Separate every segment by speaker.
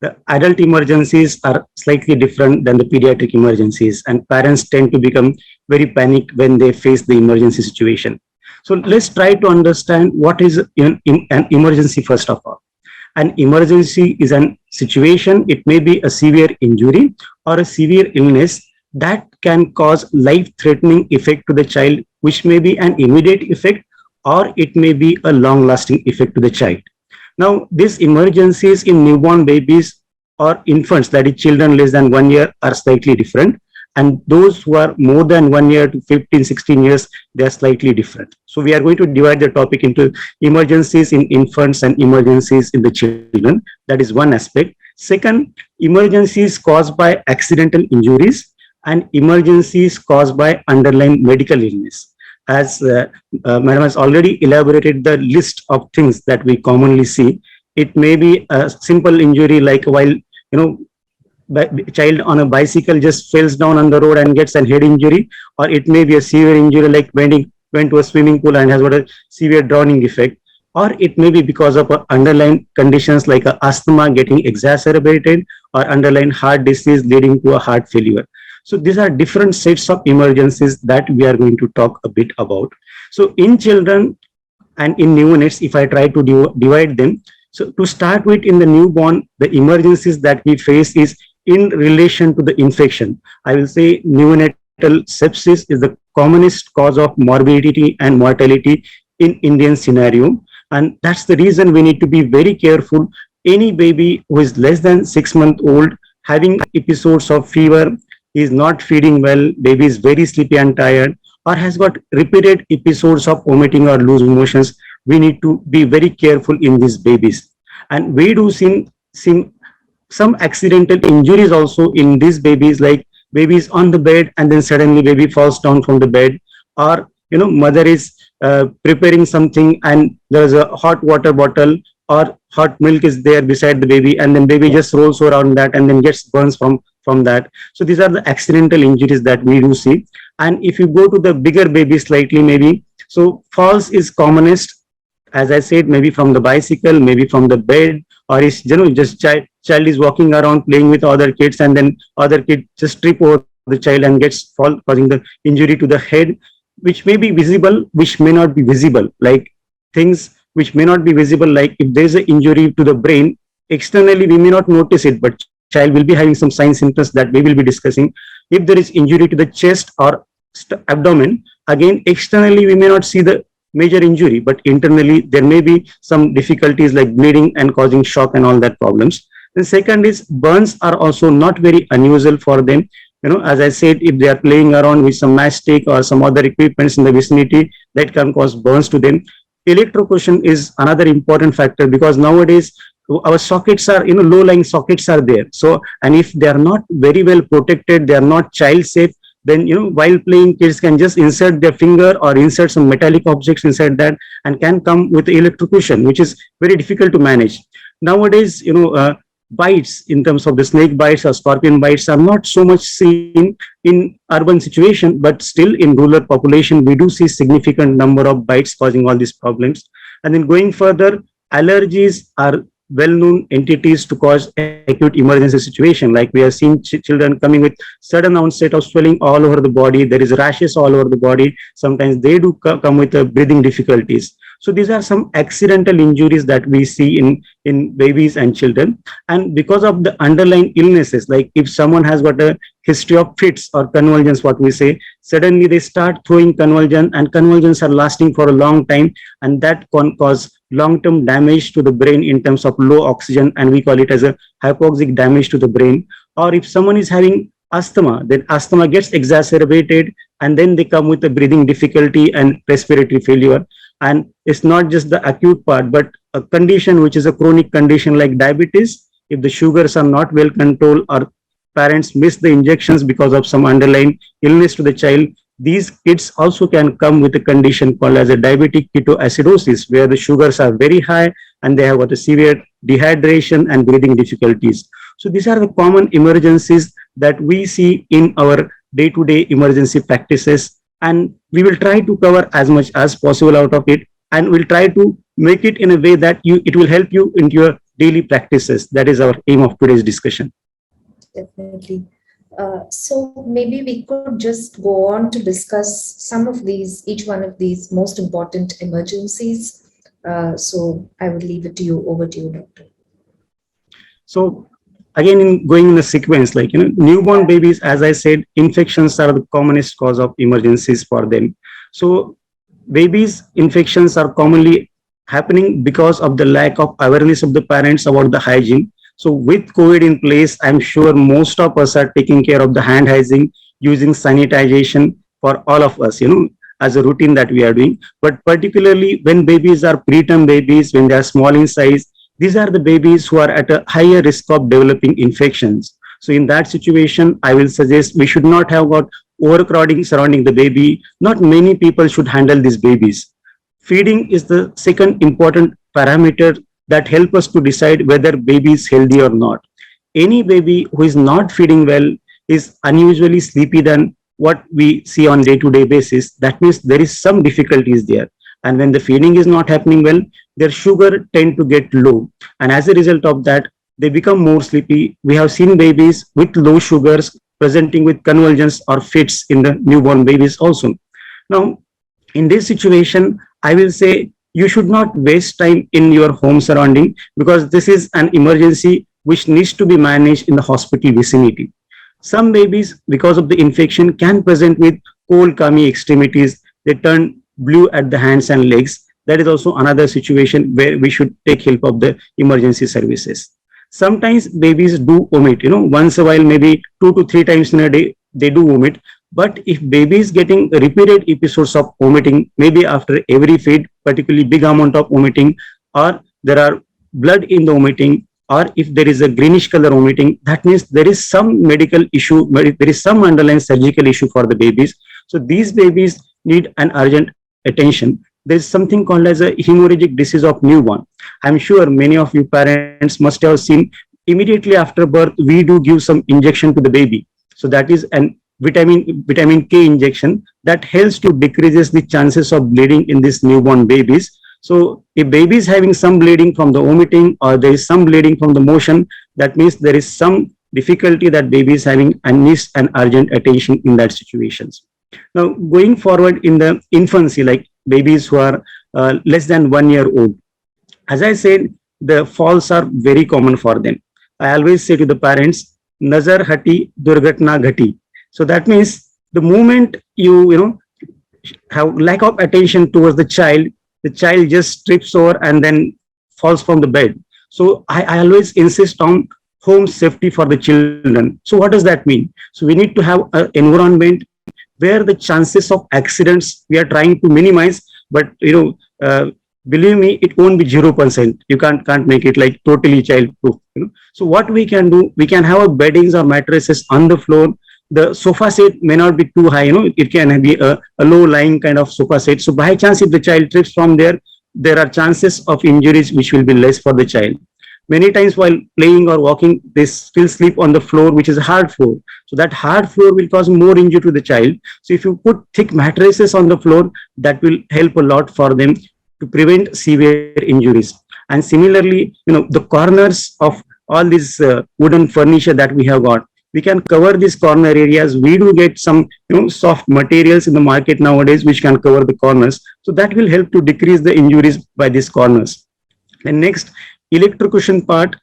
Speaker 1: The adult emergencies are slightly different than the pediatric emergencies, and parents tend to become very panicked when they face the emergency situation. So let's try to understand what is in an emergency first of all. An emergency is an situation, it may be a severe injury or a severe illness that can cause life-threatening effect to the child, which may be an immediate effect or it may be a long-lasting effect to the child. Now, these emergencies in newborn babies or infants, that is children less than 1 year, are slightly different. And those who are more than 1 year to 15, 16 years, they are slightly different. So we are going to divide the topic into emergencies in infants and emergencies in the children. That is one aspect. Second, emergencies caused by accidental injuries and emergencies caused by underlying medical illness. As Madam has already elaborated the list of things that we commonly see, it may be a simple injury like while child on a bicycle just falls down on the road and gets a head injury, or it may be a severe injury like went to a swimming pool and has got a severe drowning effect, or it may be because of underlying conditions like asthma getting exacerbated or underlying heart disease leading to a heart failure. So these are different sets of emergencies that we are going to talk a bit about. So in children and in neonates, if I try to divide them, so to start with, in the newborn, the emergencies that we face is in relation to the infection. I will say neonatal sepsis is the commonest cause of morbidity and mortality in Indian scenario. And that's the reason we need to be very careful. Any baby who is less than 6 months old having episodes of fever, is not feeding well, baby is very sleepy and tired, or has got repeated episodes of vomiting or loose motions, we need to be very careful in these babies. And we do see some accidental injuries also in these babies, like babies on the bed and then suddenly baby falls down from the bed, or mother is preparing something and there's a hot water bottle or hot milk is there beside the baby, and then baby just rolls around that and then gets burns from that. So these are the accidental injuries that we do see. And if you go to the bigger baby slightly, maybe, so falls is commonest, as I said, maybe from the bicycle, maybe from the bed, or is just child is walking around playing with other kids, and then other kid just trip over the child and gets fall, causing the injury to the head, which may be visible, which may not be visible, like things which may not be visible, like if there's an injury to the brain, externally we may not notice it, but child will be having some sign symptoms that we will be discussing. If there is injury to the chest or abdomen, again externally we may not see the major injury, but internally there may be some difficulties like bleeding and causing shock and all that problems. The second is burns are also not very unusual for them. As I said, if they are playing around with some matchstick or some other equipments in the vicinity, that can cause burns to them. Electrocution is another important factor, because nowadays our sockets are, low-lying sockets are there. So, and if they are not very well protected, they are not child safe, then, while playing, kids can just insert their finger or insert some metallic objects inside that and can come with electrocution, which is very difficult to manage. Nowadays, bites in terms of the snake bites or scorpion bites are not so much seen in urban situation, but still in rural population, we do see significant number of bites causing all these problems. And then going further, allergies are well-known entities to cause acute emergency situation. Like we have seen children coming with sudden onset of swelling all over the body. There is rashes all over the body. Sometimes they do come with breathing difficulties. So these are some accidental injuries that we see in babies and children. And because of the underlying illnesses, like if someone has got a history of fits or convulsions, what we say, suddenly they start throwing convulsion, and convulsions are lasting for a long time, and that can cause long-term damage to the brain in terms of low oxygen, and we call it as a hypoxic damage to the brain. Or if someone is having asthma, then asthma gets exacerbated, and then they come with a breathing difficulty and respiratory failure. And it's not just the acute part, but a condition which is a chronic condition like diabetes. If the sugars are not well controlled, or parents miss the injections because of some underlying illness to the child, these kids also can come with a condition called as a diabetic ketoacidosis, where the sugars are very high and they have got a severe dehydration and breathing difficulties. So these are the common emergencies that we see in our day-to-day emergency practices, and we will try to cover as much as possible out of it, and we'll try to make it in a way that it will help you into your daily practices. That is our aim of today's discussion.
Speaker 2: Definitely. So maybe we could just go on to discuss some of these, each one of these most important emergencies. So I would leave it to you, over to you, doctor.
Speaker 1: So again, in going in the sequence, like, newborn babies, as I said, infections are the commonest cause of emergencies for them. So babies infections are commonly happening because of the lack of awareness of the parents about the hygiene. So with COVID in place, I'm sure most of us are taking care of the hand hygiene, using sanitization for all of us, as a routine that we are doing. But particularly when babies are preterm babies, when they are small in size, these are the babies who are at a higher risk of developing infections. So in that situation, I will suggest we should not have got overcrowding surrounding the baby. Not many people should handle these babies. Feeding is the second important parameter that help us to decide whether baby is healthy or not. Any baby who is not feeding well is unusually sleepy than what we see on day-to-day basis. That means there is some difficulties there. And when the feeding is not happening well, their sugar tend to get low. And as a result of that, they become more sleepy. We have seen babies with low sugars presenting with convulsions or fits in the newborn babies also. Now, in this situation, I will say you should not waste time in your home surrounding, because this is an emergency which needs to be managed in the hospital vicinity. Some babies, because of the infection, can present with cold, clammy extremities. They turn blue at the hands and legs. That is also another situation where we should take help of the emergency services. Sometimes babies do vomit, once a while, maybe 2 to 3 times in a day, they do vomit. But if baby is getting repeated episodes of vomiting, maybe after every feed, particularly big amount of vomiting, or there are blood in the vomiting, or if there is a greenish color vomiting, that means there is some medical issue, there is some underlying surgical issue for the babies. So these babies need an urgent attention. There is something called as a hemorrhagic disease of newborn. I'm sure many of you parents must have seen, immediately after birth, we do give some injection to the baby. So that is an vitamin K injection that helps to decreases the chances of bleeding in these newborn babies. So if baby is having some bleeding from the vomiting, or there is some bleeding from the motion, that means there is some difficulty that baby is having and needs an urgent attention in that situations. Now, going forward in the infancy, like babies who are less than 1 year old, as I said, the falls are very common for them. I always say to the parents, nazar hati, durgatna ghati. So that means the moment you have lack of attention towards the child just trips over and then falls from the bed. So I always insist on home safety for the children. So what does that mean? So we need to have an environment where the chances of accidents we are trying to minimize, but believe me, it won't be 0%. You can't make it like totally child proof. So what we can do, we can have a beddings or mattresses on the floor. The sofa set may not be too high, it can be a low lying kind of sofa set. So by chance, if the child trips from there, there are chances of injuries which will be less for the child. Many times while playing or walking, they still sleep on the floor, which is a hard floor. So that hard floor will cause more injury to the child. So if you put thick mattresses on the floor, that will help a lot for them to prevent severe injuries. And similarly, the corners of all these wooden furniture that we have got, we can cover these corner areas. We do get some soft materials in the market nowadays which can cover the corners. So that will help to decrease the injuries by these corners. And next, electrocution part,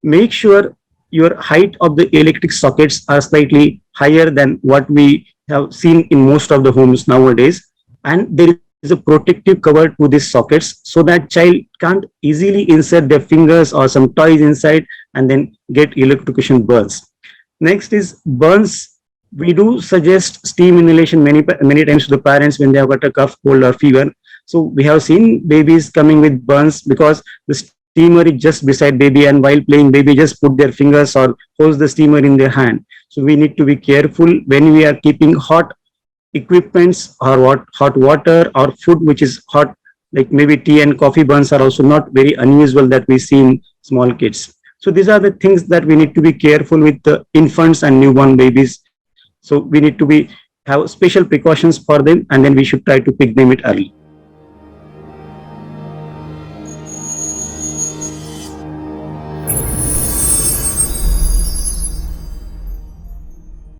Speaker 1: make sure your height of the electric sockets are slightly higher than what we have seen in most of the homes nowadays. And there is a protective cover to these sockets so that child can't easily insert their fingers or some toys inside and then get electrocution burns. Next is burns. We do suggest steam inhalation many times to the parents when they have got a cough, cold or fever. So we have seen babies coming with burns because the steamer is just beside baby, and while playing, baby just put their fingers or holds the steamer in their hand. So we need to be careful when we are keeping hot equipments or hot water or food which is hot, like maybe tea and coffee burns are also not very unusual that we see in small kids. So these are the things that we need to be careful with the infants and newborn babies. So we need to have special precautions for them, and then we should try to pick them it early.